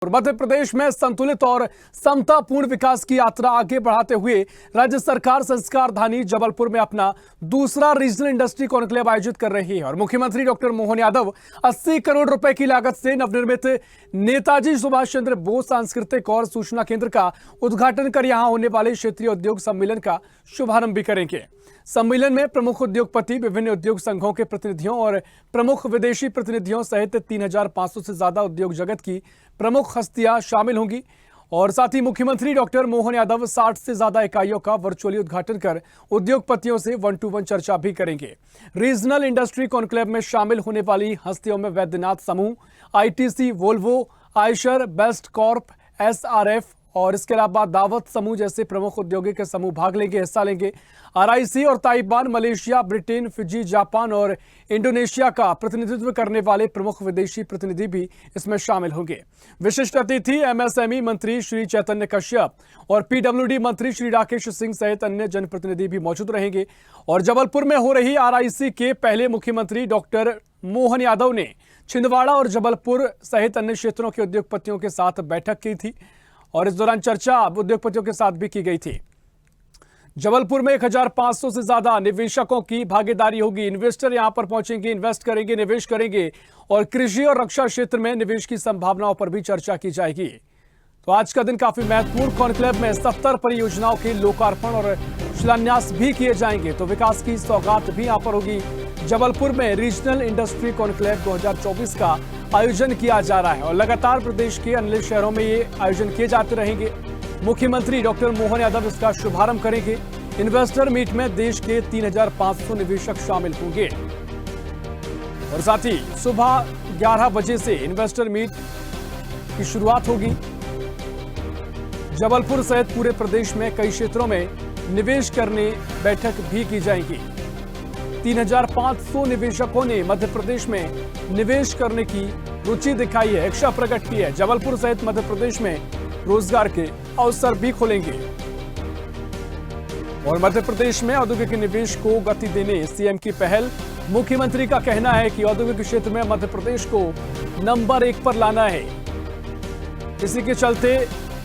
और मध्य प्रदेश में संतुलित और समतापूर्ण विकास की यात्रा आगे बढ़ाते हुए राज्य सरकार संस्कार धानी जबलपुर में अपना दूसरा रीजनल इंडस्ट्री कॉन्क्लेव आयोजित कर रही है और मुख्यमंत्री डॉक्टर मोहन यादव 80 करोड़ रुपए की लागत से नवनिर्मित नेताजी सुभाष चंद्र बोस सांस्कृतिक और सूचना केंद्र का उद्घाटन कर यहां होने वाले क्षेत्रीय उद्योग सम्मेलन का शुभारंभ भी करेंगे। सम्मेलन में प्रमुख उद्योगपति, विभिन्न उद्योग संघों के प्रतिनिधियों और प्रमुख विदेशी प्रतिनिधियों सहित 3500 से ज्यादा उद्योग जगत की प्रमुख हस्तियां शामिल होंगी और साथ ही मुख्यमंत्री डॉक्टर मोहन यादव 60 से ज्यादा इकाइयों का वर्चुअली उद्घाटन कर उद्योगपतियों से 1-to-1 चर्चा भी करेंगे। रीजनल इंडस्ट्री कॉन्क्लेव में शामिल होने वाली हस्तियों में वैद्यनाथ समूह, ITC, Volvo, Eicher, best Corp, SRF और इसके अलावा दावत समूह जैसे प्रमुख औद्योगिक समूह भाग लेंगे, हिस्सा लेंगे। आरआईसी और Taiwan, Malaysia, Britain, Fiji, Japan और इंडोनेशिया का प्रतिनिधित्व करने वाले प्रमुख विदेशी प्रतिनिधि भी इसमें शामिल होंगे। विशिष्ट अतिथि एमएसएमई मंत्री श्री चैतन्य कश्यप और पीडब्ल्यूडी मंत्री श्री राकेश सिंह सहित अन्य जनप्रतिनिधि भी मौजूद रहेंगे। और जबलपुर में हो रही आरआईसी के पहले मुख्यमंत्री डॉक्टर मोहन यादव ने छिंदवाड़ा और जबलपुर सहित अन्य क्षेत्रों के उद्योगपतियों के साथ बैठक की थी और इस दौरान चर्चा उद्योगपतियों के साथ भी की गई थी। जबलपुर में 1500 से ज्यादा निवेशकों की भागीदारी होगी। इन्वेस्टर यहां पर पहुंचेंगे, इन्वेस्ट करेंगे, निवेश करेंगे और कृषि और रक्षा क्षेत्र में निवेश की संभावनाओं पर भी चर्चा की जाएगी। तो आज का दिन काफी महत्वपूर्ण। कॉन्क्लेव में 70 परियोजनाओं के लोकार्पण और शिलान्यास भी किए जाएंगे, तो विकास की सौगात भी यहां पर होगी। जबलपुर में रीजनल इंडस्ट्री कॉन्क्लेव 2024 का आयोजन किया जा रहा है और लगातार प्रदेश के अन्य शहरों में ये आयोजन किए जाते रहेंगे। मुख्यमंत्री डॉक्टर मोहन यादव इसका शुभारंभ करेंगे। इन्वेस्टर मीट में देश के 3500 निवेशक शामिल होंगे और साथ ही सुबह 11 बजे से इन्वेस्टर मीट की शुरुआत होगी। जबलपुर सहित पूरे प्रदेश में कई क्षेत्रों में निवेश करने बैठक भी की जाएगी। 3500 निवेशकों ने मध्य प्रदेश में निवेश करने की रुचि दिखाई है, इच्छा प्रकट की है। जबलपुर सहित मध्य प्रदेश में रोजगार के अवसर भी खुलेंगे और मध्य प्रदेश में औद्योगिक निवेश को गति देने सीएम की पहल। मुख्यमंत्री का कहना है कि औद्योगिक क्षेत्र में मध्य प्रदेश को नंबर 1 पर लाना है। इसी के चलते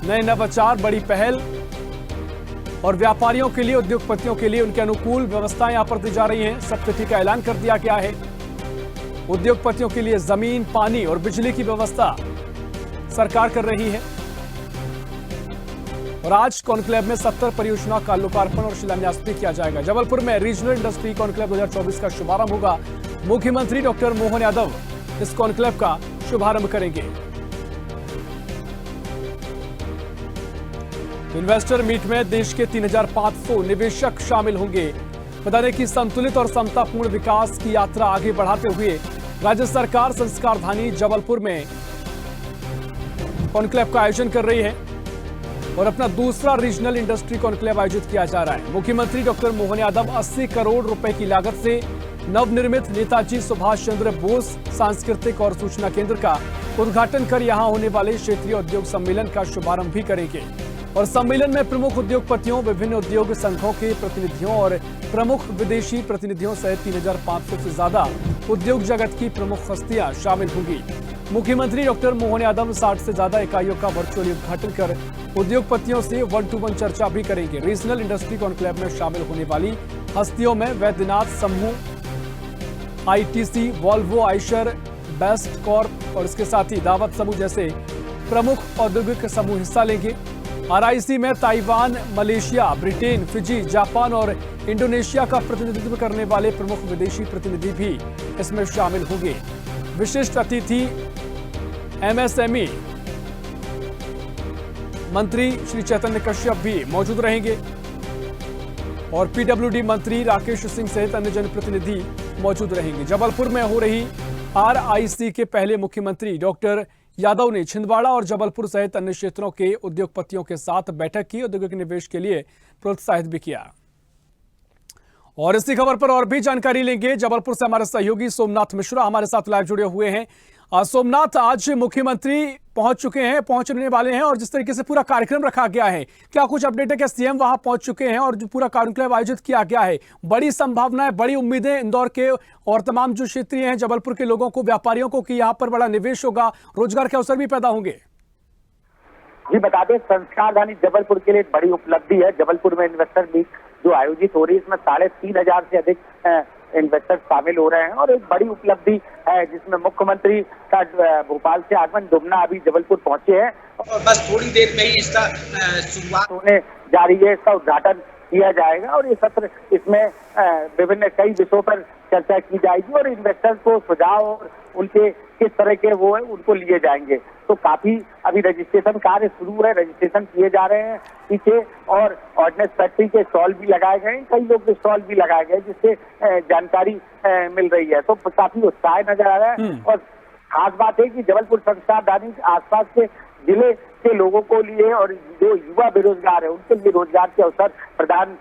नए नवाचार, बड़ी पहल और व्यापारियों के लिए, उद्योगपतियों के लिए उनके अनुकूल व्यवस्थाएं यहां पर दी जा रही हैं। सब्सिडी का ऐलान कर दिया गया है। उद्योगपतियों के लिए जमीन, पानी और बिजली की व्यवस्था सरकार कर रही है और आज कॉन्क्लेव में 70 परियोजना का लोकार्पण और शिलान्यास भी किया जाएगा। जबलपुर में रीजनल इंडस्ट्री कॉन्क्लेव 2024 का शुभारंभ होगा। मुख्यमंत्री डॉक्टर मोहन यादव इस कॉन्क्लेव का शुभारंभ करेंगे। इन्वेस्टर मीट में देश के 3500 निवेशक शामिल होंगे। बता दें कि संतुलित और समतापूर्ण विकास की यात्रा आगे बढ़ाते हुए राज्य सरकार संस्कार धानी जबलपुर में कॉन्क्लेव का आयोजन कर रही है और अपना दूसरा रीजनल इंडस्ट्री कॉन्क्लेव आयोजित किया जा रहा है। मुख्यमंत्री डॉक्टर मोहन यादव 80 करोड़ रुपए की लागत से नवनिर्मित नेताजी सुभाष चंद्र बोस सांस्कृतिक और सूचना केंद्र का उद्घाटन कर यहां होने वाले क्षेत्रीय उद्योग सम्मेलन का शुभारंभ भी करेंगे और सम्मेलन में प्रमुख उद्योगपतियों, विभिन्न उद्योग संघों के प्रतिनिधियों और प्रमुख विदेशी प्रतिनिधियों सहित 3500 से ज्यादा उद्योग जगत की प्रमुख हस्तियां शामिल होंगी। मुख्यमंत्री डॉक्टर मोहन यादव 60 से ज्यादा इकाइयों का वर्चुअली उद्घाटन कर उद्योगपतियों से 1-to-1 चर्चा भी करेंगे। रीजनल इंडस्ट्री कॉन्क्लेव में शामिल होने वाली हस्तियों में वैद्यनाथ समूह, ITC, Volvo, Eicher, best Corp और इसके साथ ही दावत समूह जैसे प्रमुख औद्योगिक समूह हिस्सा लेंगे। आरआईसी में Taiwan, Malaysia, Britain, Fiji, Japan और इंडोनेशिया का प्रतिनिधित्व करने वाले प्रमुख विदेशी प्रतिनिधि भी इसमें शामिल होंगे। विशिष्ट अतिथि एमएसएमई मंत्री श्री चैतन्य कश्यप भी मौजूद रहेंगे और पीडब्ल्यूडी मंत्री राकेश सिंह सहित अन्य जनप्रतिनिधि मौजूद रहेंगे। जबलपुर में हो रही आरआईसी के पहले मुख्यमंत्री डॉक्टर यादव ने छिंदवाड़ा और जबलपुर सहित अन्य क्षेत्रों के उद्योगपतियों के साथ बैठक की, औद्योगिक निवेश के लिए प्रोत्साहित भी किया। और इसी खबर पर और भी जानकारी लेंगे। जबलपुर से हमारे सहयोगी सोमनाथ मिश्रा हमारे साथ लाइव जुड़े हुए हैं। सोमनाथ, आज मुख्यमंत्री पहुंच चुके हैं, पहुंचने वाले हैं और जिस तरीके से पूरा कार्यक्रम रखा गया है, क्या कुछ अपडेट है? क्या सीएम वहां पहुंच चुके हैं और जो पूरा कार्यक्रम आयोजित किया गया है, बड़ी संभावनाएं, बड़ी उम्मीदें इंदौर के और तमाम जो क्षेत्रीय हैं जबलपुर के लोगों को, व्यापारियों को कि यहां पर बड़ा निवेश होगा, रोजगार के अवसर भी पैदा होंगे? जी बता दें, संस्कारधानी जबलपुर के लिए एक बड़ी उपलब्धि है। जबलपुर में इन्वेस्टर मीट जो आयोजित हो रही है, इसमें 3,500 से अधिक इन्वेस्टर शामिल हो रहे हैं और एक बड़ी उपलब्धि है, जिसमें मुख्यमंत्री का भोपाल से आगमन, डुमना अभी जबलपुर पहुंचे हैं और बस थोड़ी देर में ही इसका शुरुआत होने जा रही है। इसका उद्घाटन किया जाएगा और ये सत्र, इसमें विभिन्न कई विषयों पर चर्चा की जाएगी और इन्वेस्टर्स को सुझाव और उनके किस तरह के वो है उनको लिए जाएंगे। तो काफी अभी रजिस्ट्रेशन कार्य शुरू है, रजिस्ट्रेशन किए जा रहे हैं पीछे, और ऑर्डिनेंस फैक्ट्री के स्टॉल भी लगाए गए हैं, कई लोग के स्टॉल भी लगाए गए, जिससे जानकारी मिल रही है। तो काफी उत्साह नजर आ रहा है और खास बात है कि जबलपुर संस्कारधानी आसपास के जिले के लोगों को लिए और जो युवा बेरोजगार है उनके लिए रोजगार के अवसर प्रदान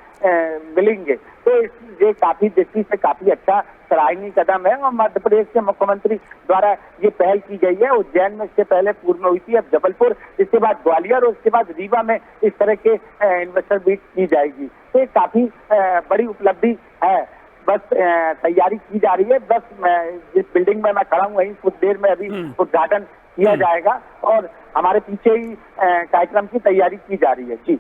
मिलेंगे। तो ये काफी दृष्टि से काफी अच्छा सराहनीय कदम है और मध्य प्रदेश के मुख्यमंत्री द्वारा ये पहल की गई है। उज्जैन में इससे पहले पूर्व में हुई थी, अब जबलपुर, इसके बाद ग्वालियर और उसके बाद रीवा में इस तरह के इन्वेस्टर मीट की जाएगी। तो ये काफी बड़ी उपलब्धि है। बस तैयारी की जा रही है। बस जिस बिल्डिंग में मैं खड़ा हूँ वहीं कुछ देर में अभी उद्घाटन किया जाएगा और हमारे पीछे ही कार्यक्रम की तैयारी की जा रही है। जी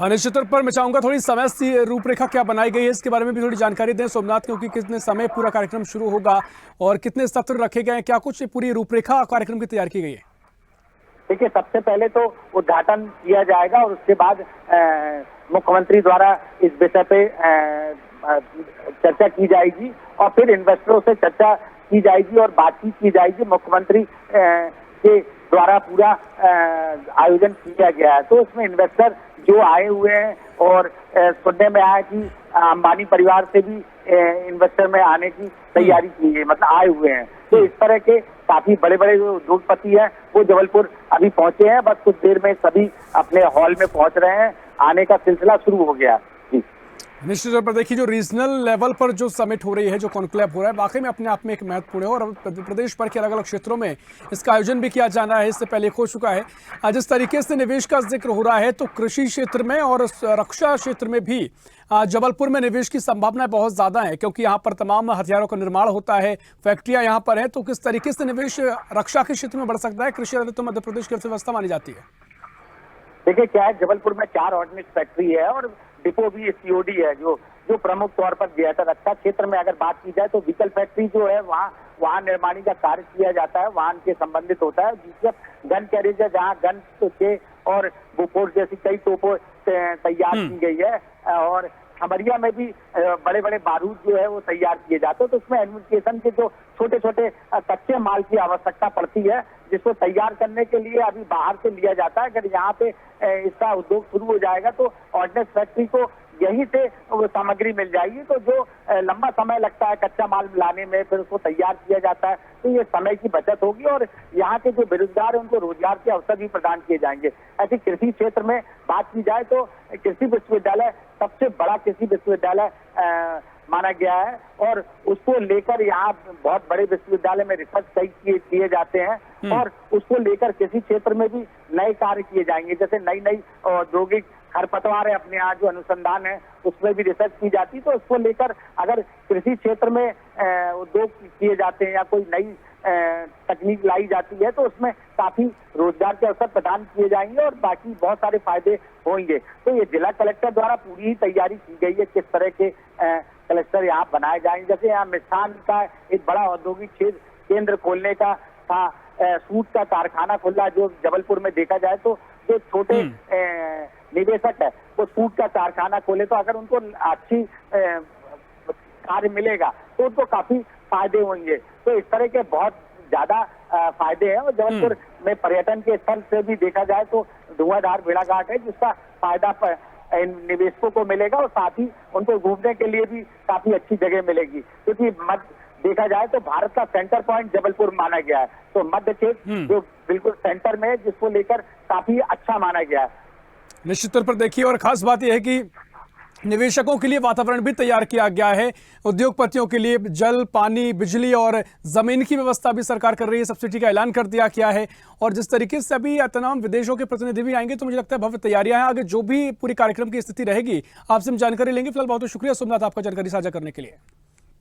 निश्चित तौर पर मैं चाहूंगा थोड़ी समय से रूपरेखा क्या बनाई गई है इसके बारे में भी थोड़ी जानकारी दें सोमनाथ, क्योंकि कितने समय पूरा कार्यक्रम शुरू होगा और कितने सत्र रखे गए हैं, क्या कुछ पूरी रूपरेखा कार्यक्रम की तैयार की गई है? देखिए, सबसे पहले तो उद्घाटन किया जाएगा और उसके बाद मुख्यमंत्री द्वारा इस विषय पे चर्चा की जाएगी और फिर इन्वेस्टरों से चर्चा की जाएगी और बातचीत की जाएगी। मुख्यमंत्री के द्वारा पूरा आयोजन किया गया है। तो इसमें इन्वेस्टर जो आए हुए हैं और सुनने में आया कि अंबानी परिवार से भी इन्वेस्टर में आने की तैयारी की है, मतलब आए हुए हैं। तो इस तरह के काफी बड़े बड़े जो उद्योगपति हैं वो जबलपुर अभी पहुंचे हैं। बस कुछ देर में सभी अपने हॉल में पहुंच रहे हैं, आने का सिलसिला शुरू हो गया। निश्चित तौर पर देखिए, जो रीजनल लेवल पर जो समिट हो रही है, जो कॉन्क्लेव हो रहा है, वाकई में अपने आप में एक महत्वपूर्ण है और प्रदेश भर के अलग अलग क्षेत्रों में इसका आयोजन भी किया जाना है, इससे पहले हो चुका है। जिस तरीके से निवेश का जिक्र हो रहा है तो कृषि क्षेत्र में और रक्षा क्षेत्र में भी जबलपुर में निवेश की संभावनाएं बहुत ज्यादा है, क्योंकि यहाँ पर तमाम हथियारों का निर्माण होता है, फैक्ट्रियां यहाँ पर है। तो किस तरीके से निवेश रक्षा के क्षेत्र में बढ़ सकता है? कृषि आधारित तो मध्य प्रदेश की अर्थव्यवस्था मानी जाती है। देखिए, क्या है, जबलपुर में 4 ऑर्डिनेंस फैक्ट्री है और डिपो भी सीओडी है जो प्रमुख तौर पर दिया था। रक्षा क्षेत्र में अगर बात की जाए तो व्हीकल फैक्ट्री जो है वहाँ वाहन निर्माणी का कार्य किया जाता है, वाहन के संबंधित होता है। दूसरा गन कैरेज है, जहाँ गन के और बोफोर्स जैसी कई तोपों तैयार की गई है और खमरिया में भी बड़े बड़े बारूद जो है वो तैयार किए जाते हैं। तो उसमें एडमिनिस्ट्रेशन के जो छोटे छोटे कच्चे माल की आवश्यकता पड़ती है, जिसको तैयार करने के लिए अभी बाहर से लिया जाता है। अगर यहाँ पे इसका उद्योग शुरू हो जाएगा तो ऑर्डिनेंस फैक्ट्री को यहीं से वो सामग्री मिल जाएगी। तो जो लंबा समय लगता है कच्चा माल लाने में, फिर उसको तैयार किया जाता है, तो ये समय की बचत होगी और यहाँ के जो बेरोजगार है उनको रोजगार के अवसर भी प्रदान किए जाएंगे। ऐसे कृषि क्षेत्र में बात की जाए तो कृषि विश्वविद्यालय सबसे बड़ा कृषि विश्वविद्यालय माना गया है और उसको लेकर यहाँ बहुत बड़े विश्वविद्यालय में रिसर्च किए जाते हैं और उसको लेकर कृषि क्षेत्र में भी नए कार्य किए जाएंगे। जैसे नई नई औद्योगिक खरपतवार है, अपने यहाँ जो अनुसंधान है उसमें भी रिसर्च की जाती है। तो उसको लेकर अगर कृषि क्षेत्र में उद्योग किए जाते हैं या कोई नई तकनीक लाई जाती है तो उसमें काफी रोजगार के अवसर प्रदान किए जाएंगे और बाकी बहुत सारे फायदे होंगे। तो ये जिला कलेक्टर द्वारा पूरी ही तैयारी की गई है, किस तरह के क्लस्टर यहाँ बनाए जाएंगे। जैसे यहाँ मिष्ठान का एक बड़ा औद्योगिक केंद्र खोलने का था, सूट का कारखाना खुला जो जबलपुर में देखा जाए तो जो छोटे निवेशक है वो सूट का कारखाना खोले तो अगर उनको अच्छी कार्य मिलेगा तो उनको काफी फायदे होंगे। तो इस तरह के बहुत ज्यादा फायदे हैं और जबलपुर में पर्यटन के स्थल से भी देखा जाए तो धुआंधार भेड़ाघाट है, जिसका फायदा निवेशकों को मिलेगा और साथ ही उनको घूमने के लिए भी काफी अच्छी जगह मिलेगी। क्योंकि देखा जाए तो भारत का सेंटर पॉइंट जबलपुर माना गया है, तो मध्य क्षेत्र जो बिल्कुल सेंटर में है जिसको लेकर काफी अच्छा माना गया है। निश्चित तौर पर देखिए, और खास बात यह है कि निवेशकों के लिए वातावरण भी तैयार किया गया है। उद्योगपतियों के लिए जल, पानी, बिजली और जमीन की व्यवस्था भी सरकार कर रही है, सब्सिडी का ऐलान कर दिया गया है। और जिस तरीके से अभी तमाम विदेशों के प्रतिनिधि भी आएंगे तो मुझे लगता है भव्य तैयारियां हैं। आगे जो भी पूरी कार्यक्रम की स्थिति रहेगी आपसे हम जानकारी लेंगे। फिलहाल बहुत बहुत शुक्रिया सोमनाथ, आपका जानकारी साझा करने के लिए।